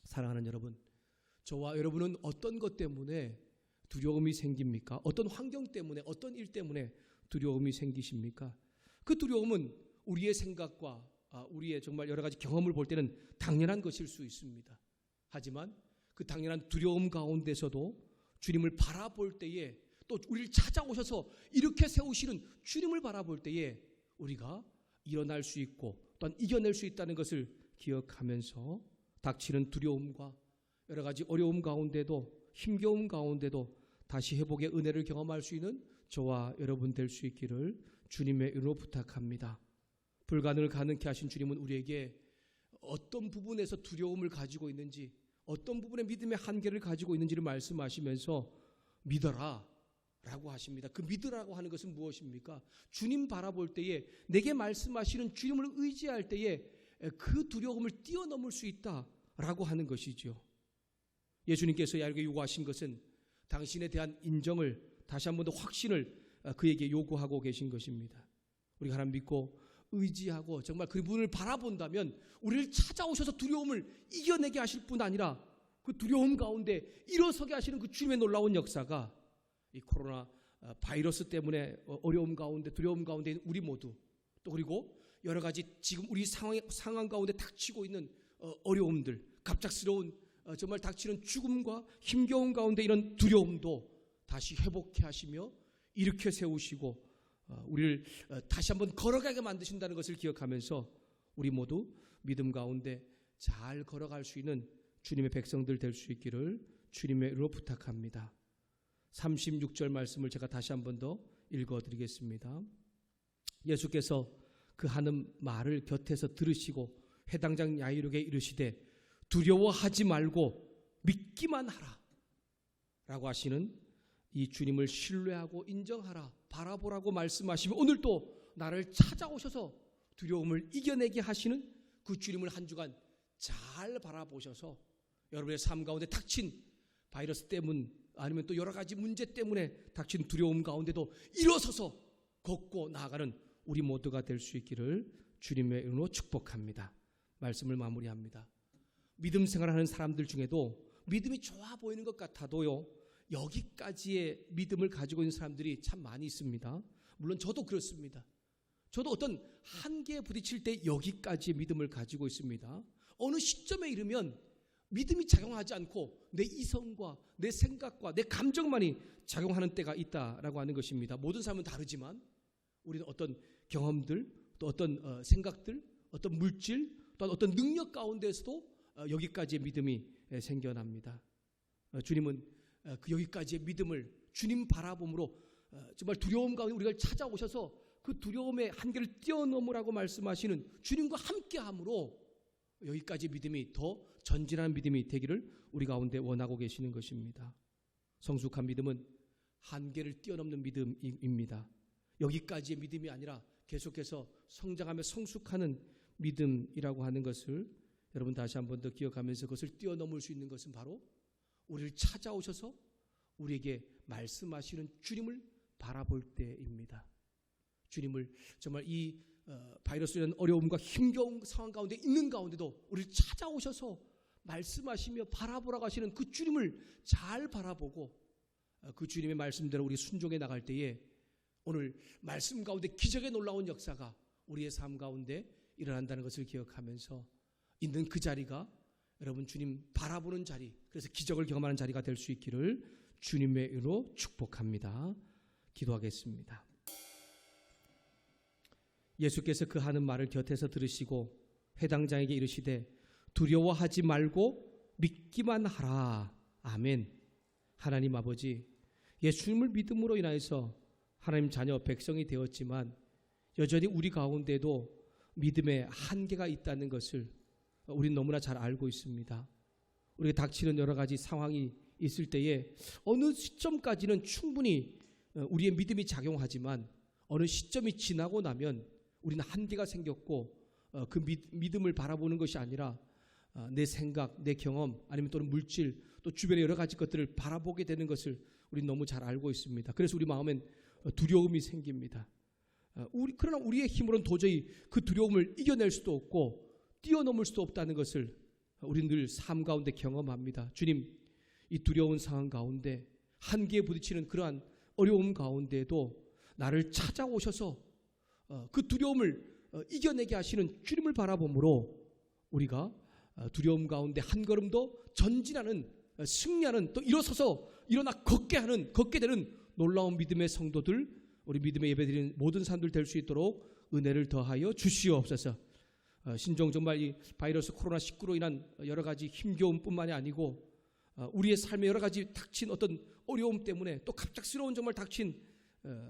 사랑하는 여러분, 저와 여러분은 어떤 것 때문에 두려움이 생깁니까? 어떤 환경 때문에, 어떤 일 때문에 두려움이 생기십니까? 그 두려움은 우리의 생각과 우리의 정말 여러 가지 경험을 볼 때는 당연한 것일 수 있습니다. 하지만 그 당연한 두려움 가운데서도 주님을 바라볼 때에, 또 우리를 찾아오셔서 이렇게 세우시는 주님을 바라볼 때에 우리가 일어날 수 있고 또한 이겨낼 수 있다는 것을 기억하면서 닥치는 두려움과 여러 가지 어려움 가운데도, 힘겨움 가운데도 다시 회복의 은혜를 경험할 수 있는 저와 여러분 될 수 있기를 주님의 이름으로 부탁합니다. 불가능을 가능케 하신 주님은 우리에게 어떤 부분에서 두려움을 가지고 있는지, 어떤 부분에 믿음의 한계를 가지고 있는지를 말씀하시면서 믿어라 라고 하십니다. 그 믿으라고 하는 것은 무엇입니까? 주님 바라볼 때에, 내게 말씀하시는 주님을 의지할 때에 그 두려움을 뛰어넘을 수 있다라고 하는 것이죠. 예수님께서 야이로에게 요구하신 것은 당신에 대한 인정을 다시 한 번 더 확신을 그에게 요구하고 계신 것입니다. 우리가 하나님 믿고 의지하고 정말 그분을 바라본다면 우리를 찾아오셔서 두려움을 이겨내게 하실 뿐 아니라 그 두려움 가운데 일어서게 하시는 그 주님의 놀라운 역사가 이 코로나 바이러스 때문에 어려움 가운데 두려움 가운데 있는 우리 모두 또 그리고 여러 가지 지금 우리 상황 가운데 닥치고 있는 어려움들, 갑작스러운 정말 닥치는 죽음과 힘겨움 가운데 이런 두려움도 다시 회복해 하시며 일으켜 세우시고 우리를 다시 한번 걸어가게 만드신다는 것을 기억하면서 우리 모두 믿음 가운데 잘 걸어갈 수 있는 주님의 백성들 될 수 있기를 주님의 이름으로 부탁합니다. 36절 말씀을 제가 다시 한번 더 읽어드리겠습니다. 예수께서 그 하는 말을 곁에서 들으시고 회당장 야이로에게 이르시되 두려워하지 말고 믿기만 하라 라고 하시는 이 주님을 신뢰하고 인정하라, 바라보라고 말씀하시며 오늘도 나를 찾아오셔서 두려움을 이겨내게 하시는 그 주님을 한 주간 잘 바라보셔서 여러분의 삶 가운데 닥친 바이러스 때문 아니면 또 여러 가지 문제 때문에 닥친 두려움 가운데도 일어서서 걷고 나아가는 우리 모두가 될 수 있기를 주님의 이름으로 축복합니다. 말씀을 마무리합니다. 믿음 생활하는 사람들 중에도 믿음이 좋아 보이는 것 같아도요, 여기까지의 믿음을 가지고 있는 사람들이 참 많이 있습니다. 물론 저도 그렇습니다. 저도 어떤 한계에 부딪힐 때 여기까지의 믿음을 가지고 있습니다. 어느 시점에 이르면 믿음이 작용하지 않고 내 이성과 내 생각과 내 감정만이 작용하는 때가 있다라고 하는 것입니다. 모든 사람은 다르지만 우리는 어떤 경험들, 또 어떤 생각들, 어떤 물질, 또 어떤 능력 가운데서도 여기까지의 믿음이 생겨납니다. 주님은 그 여기까지의 믿음을 주님 바라봄으로 정말 두려움 가운데 우리가 찾아오셔서 그 두려움의 한계를 뛰어넘으라고 말씀하시는 주님과 함께함으로 여기까지 믿음이 더 전진하는 믿음이 되기를 우리 가운데 원하고 계시는 것입니다. 성숙한 믿음은 한계를 뛰어넘는 믿음입니다. 여기까지의 믿음이 아니라 계속해서 성장하며 성숙하는 믿음이라고 하는 것을 여러분 다시 한 번 더 기억하면서 그것을 뛰어넘을 수 있는 것은 바로 우리를 찾아오셔서 우리에게 말씀하시는 주님을 바라볼 때입니다. 주님을 정말 이 바이러스라는 어려움과 힘겨운 상황 가운데 있는 가운데도 우리를 찾아오셔서 말씀하시며 바라보라고 하시는 그 주님을 잘 바라보고 그 주님의 말씀대로 우리 순종해 나갈 때에 오늘 말씀 가운데 기적의 놀라운 역사가 우리의 삶 가운데 일어난다는 것을 기억하면서 있는 그 자리가 여러분 주님 바라보는 자리, 그래서 기적을 경험하는 자리가 될 수 있기를 주님의 이름으로 축복합니다. 기도하겠습니다. 예수께서 그 하는 말을 곁에서 들으시고 회당장에게 이르시되 두려워하지 말고 믿기만 하라. 아멘. 하나님 아버지, 예수님을 믿음으로 인하여서 하나님 자녀 백성이 되었지만 여전히 우리 가운데도 믿음의 한계가 있다는 것을 우리는 너무나 잘 알고 있습니다. 우리가 닥치는 여러 가지 상황이 있을 때에 어느 시점까지는 충분히 우리의 믿음이 작용하지만 어느 시점이 지나고 나면 우리는 한계가 생겼고 그 믿음을 바라보는 것이 아니라 내 생각, 내 경험 아니면 또는 물질 또 주변의 여러 가지 것들을 바라보게 되는 것을 우리는 너무 잘 알고 있습니다. 그래서 우리 마음엔 두려움이 생깁니다. 그러나 우리의 힘으로는 도저히 그 두려움을 이겨낼 수도 없고 뛰어넘을 수도 없다는 것을 우리는 늘 삶 가운데 경험합니다. 주님, 이 두려운 상황 가운데 한계에 부딪히는 그러한 어려움 가운데에도 나를 찾아오셔서 그 두려움을 이겨내게 하시는 주님을 바라보므로 우리가 두려움 가운데 한 걸음 더 전진하는, 승리하는, 또 일어서서 일어나 걷게 되는 놀라운 믿음의 성도들, 우리 믿음의 예배드리는 모든 사람들 될 수 있도록 은혜를 더하여 주시옵소서. 신종 정말 이 바이러스 코로나19로 인한 여러 가지 힘겨움뿐만이 아니고 우리의 삶에 여러 가지 닥친 어떤 어려움 때문에 또 갑작스러운 정말 닥친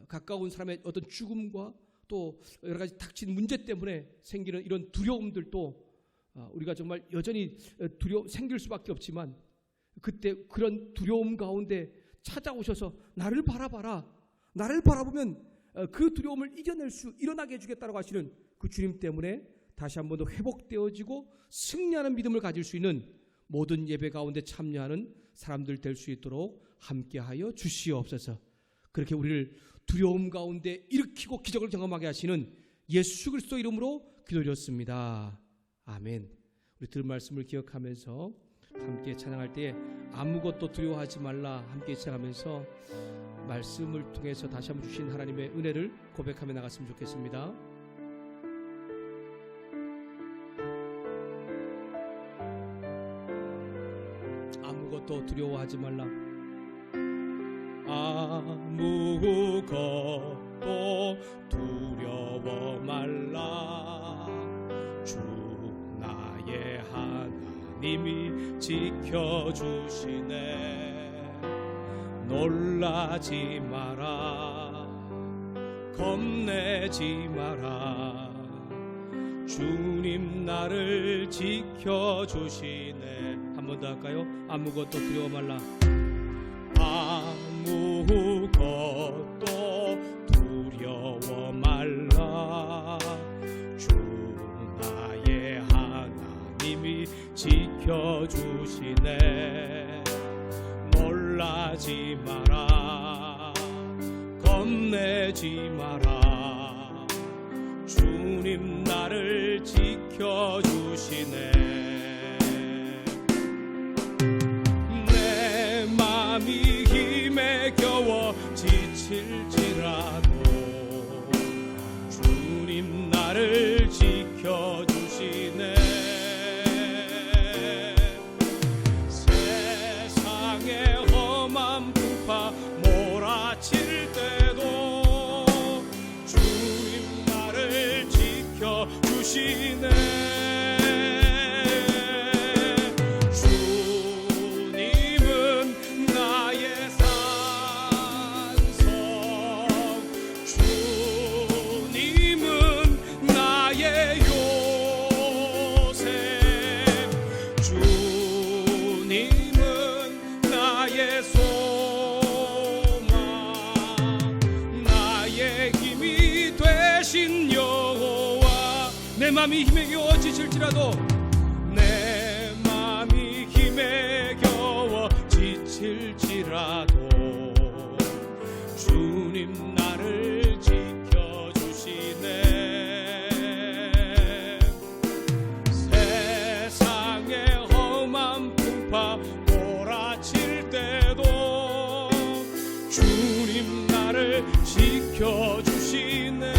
가까운 사람의 어떤 죽음과 또 여러 가지 닥친 문제 때문에 생기는 이런 두려움들도 우리가 정말 여전히 생길 수밖에 없지만 그때 그런 두려움 가운데 찾아오셔서 나를 바라봐라. 나를 바라보면 그 두려움을 이겨낼 수 일어나게 해주겠다고 하시는 그 주님 때문에 다시 한 번 더 회복되어지고 승리하는 믿음을 가질 수 있는 모든 예배 가운데 참여하는 사람들 될 수 있도록 함께하여 주시옵소서. 그렇게 우리를 두려움 가운데 일으키고 기적을 경험하게 하시는 예수 그리스도 이름으로 기도드렸습니다. 아멘. 우리 들은 말씀을 기억하면서 함께 찬양할 때에 아무것도 두려워하지 말라 함께 찬양하면서 말씀을 통해서 다시 한번 주신 하나님의 은혜를 고백하며 나갔으면 좋겠습니다. 아무것도 두려워하지 말라. 아무것도 두려워 말라. 주 나의 하나님이 지켜주시네. 놀라지 마라. 겁내지 마라. 주님 나를 지켜주시네. 한 번 더 할까요? 아무것도 두려워 말라. 아무것도 두려워 말라. 주 나의 하나님이 지켜주시네. 놀라지 마라. 겁내지 마라. 주님 나를 지켜주시네. 내 맘이 힘에 겨워 지칠지라도 주님 나를 지켜주시네. 세상의 험한 풍파 몰아칠 때도 주님 나를 지켜주시네. 내 맘이 힘에 겨워 지칠지라도 내 맘이 힘에 겨워 지칠지라도 주님 나를 지켜주시네. 세상의 험한 풍파 몰아칠 때도 주님 나를 지켜주시네.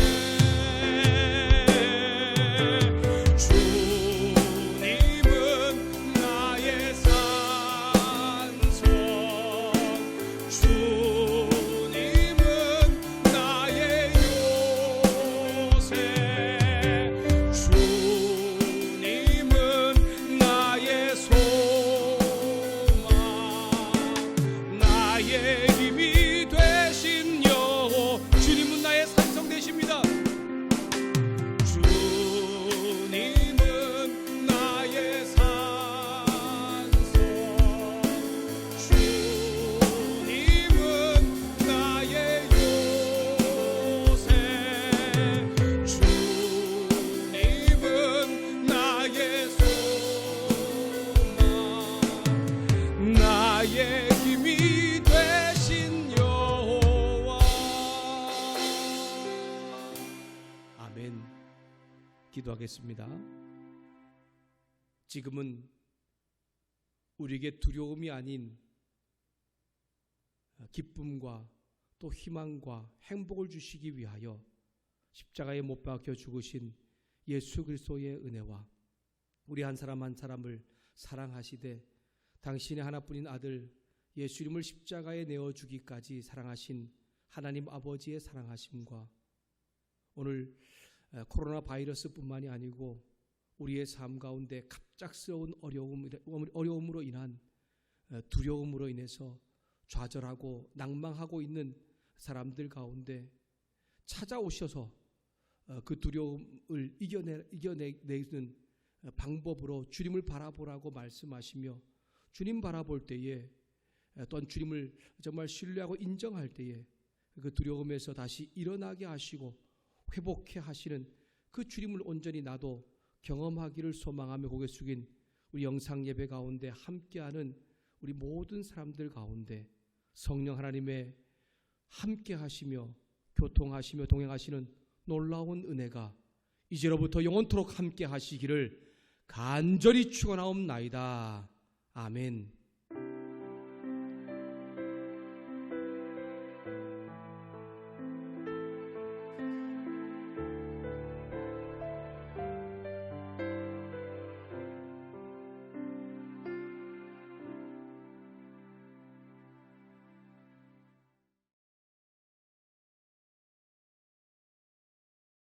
기도하겠습니다. 지금은 우리에게 두려움이 아닌 기쁨과 또 희망과 행복을 주시기 위하여 십자가에 못 박혀 죽으신 예수 그리스도의 은혜와 우리 한 사람 한 사람을 사랑하시되 당신의 하나뿐인 아들 예수님을 십자가에 내어주기까지 사랑하신 하나님 아버지의 사랑하심과 오늘 코로나 바이러스뿐만이 아니고 우리의 삶 가운데 갑작스러운 어려움으로 인한 두려움으로 인해서 좌절하고 낭망하고 있는 사람들 가운데 찾아오셔서 그 두려움을 이겨내는 방법으로 주님을 바라보라고 말씀하시며 주님 바라볼 때에 또한 주님을 정말 신뢰하고 인정할 때에 그 두려움에서 다시 일어나게 하시고 회복해 하시는 그 주님을 온전히 나도 경험하기를 소망하며 고개 숙인 우리 영상 예배 가운데 함께하는 우리 모든 사람들 가운데 성령 하나님의 함께하시며 교통하시며 동행하시는 놀라운 은혜가 이제로부터 영원토록 함께하시기를 간절히 축원하옵나이다. 아멘.